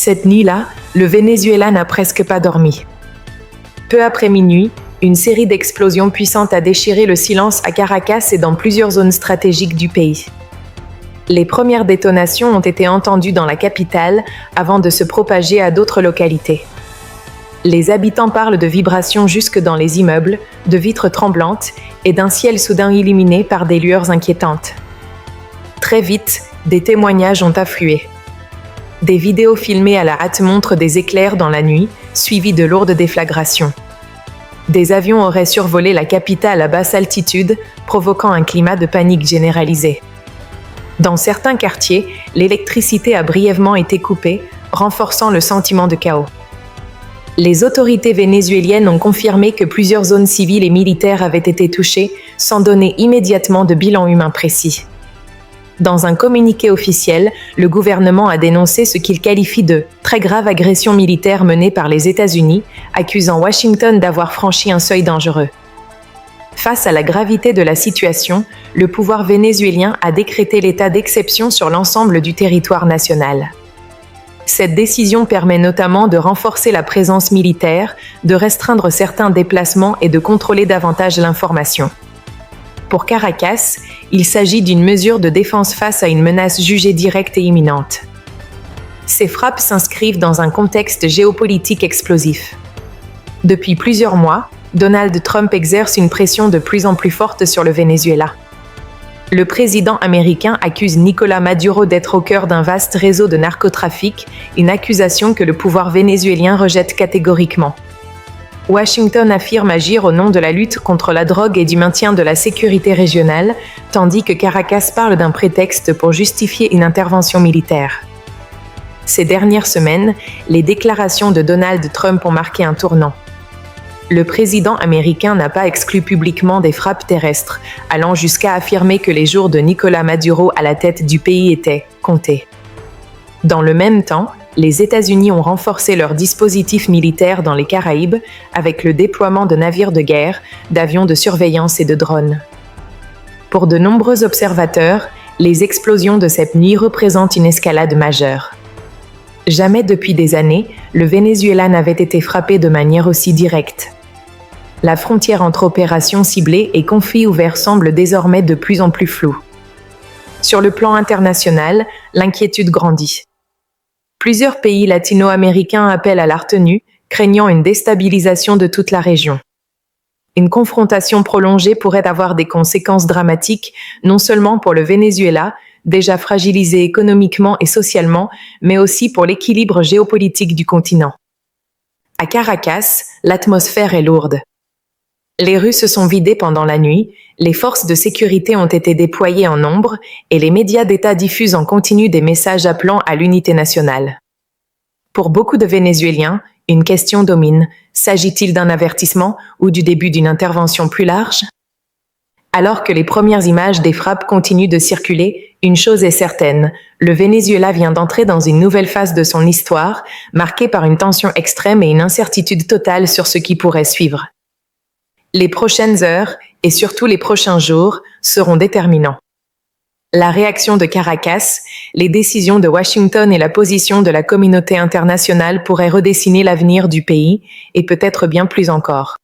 Cette nuit-là, le Venezuela n'a presque pas dormi. Peu après minuit, une série d'explosions puissantes a déchiré le silence à Caracas et dans plusieurs zones stratégiques du pays. Les premières détonations ont été entendues dans la capitale avant de se propager à d'autres localités. Les habitants parlent de vibrations jusque dans les immeubles, de vitres tremblantes et d'un ciel soudain illuminé par des lueurs inquiétantes. Très vite, des témoignages ont afflué. Des vidéos filmées à la hâte montrent des éclairs dans la nuit, suivis de lourdes déflagrations. Des avions auraient survolé la capitale à basse altitude, provoquant un climat de panique généralisé. Dans certains quartiers, l'électricité a brièvement été coupée, renforçant le sentiment de chaos. Les autorités vénézuéliennes ont confirmé que plusieurs zones civiles et militaires avaient été touchées, sans donner immédiatement de bilan humain précis. Dans un communiqué officiel, le gouvernement a dénoncé ce qu'il qualifie de « très grave agression militaire menée par les États-Unis », accusant Washington d'avoir franchi un seuil dangereux. Face à la gravité de la situation, le pouvoir vénézuélien a décrété l'état d'exception sur l'ensemble du territoire national. Cette décision permet notamment de renforcer la présence militaire, de restreindre certains déplacements et de contrôler davantage l'information. Pour Caracas, il s'agit d'une mesure de défense face à une menace jugée directe et imminente. Ces frappes s'inscrivent dans un contexte géopolitique explosif. Depuis plusieurs mois, Donald Trump exerce une pression de plus en plus forte sur le Venezuela. Le président américain accuse Nicolás Maduro d'être au cœur d'un vaste réseau de narcotrafic, une accusation que le pouvoir vénézuélien rejette catégoriquement. Washington affirme agir au nom de la lutte contre la drogue et du maintien de la sécurité régionale, tandis que Caracas parle d'un prétexte pour justifier une intervention militaire. Ces dernières semaines, les déclarations de Donald Trump ont marqué un tournant. Le président américain n'a pas exclu publiquement des frappes terrestres, allant jusqu'à affirmer que les jours de Nicolás Maduro à la tête du pays étaient comptés. Dans le même temps, les États-Unis ont renforcé leurs dispositifs militaires dans les Caraïbes avec le déploiement de navires de guerre, d'avions de surveillance et de drones. Pour de nombreux observateurs, les explosions de cette nuit représentent une escalade majeure. Jamais depuis des années, le Venezuela n'avait été frappé de manière aussi directe. La frontière entre opérations ciblées et conflits ouverts semble désormais de plus en plus floue. Sur le plan international, l'inquiétude grandit. Plusieurs pays latino-américains appellent à la retenue, craignant une déstabilisation de toute la région. Une confrontation prolongée pourrait avoir des conséquences dramatiques, non seulement pour le Venezuela, déjà fragilisé économiquement et socialement, mais aussi pour l'équilibre géopolitique du continent. À Caracas, l'atmosphère est lourde. Les rues se sont vidées pendant la nuit, les forces de sécurité ont été déployées en nombre et les médias d'État diffusent en continu des messages appelant à l'unité nationale. Pour beaucoup de Vénézuéliens, une question domine. S'agit-il d'un avertissement ou du début d'une intervention plus large ? Alors que les premières images des frappes continuent de circuler, une chose est certaine, le Venezuela vient d'entrer dans une nouvelle phase de son histoire, marquée par une tension extrême et une incertitude totale sur ce qui pourrait suivre. Les prochaines heures, et surtout les prochains jours, seront déterminants. La réaction de Caracas, les décisions de Washington et la position de la communauté internationale pourraient redessiner l'avenir du pays, et peut-être bien plus encore.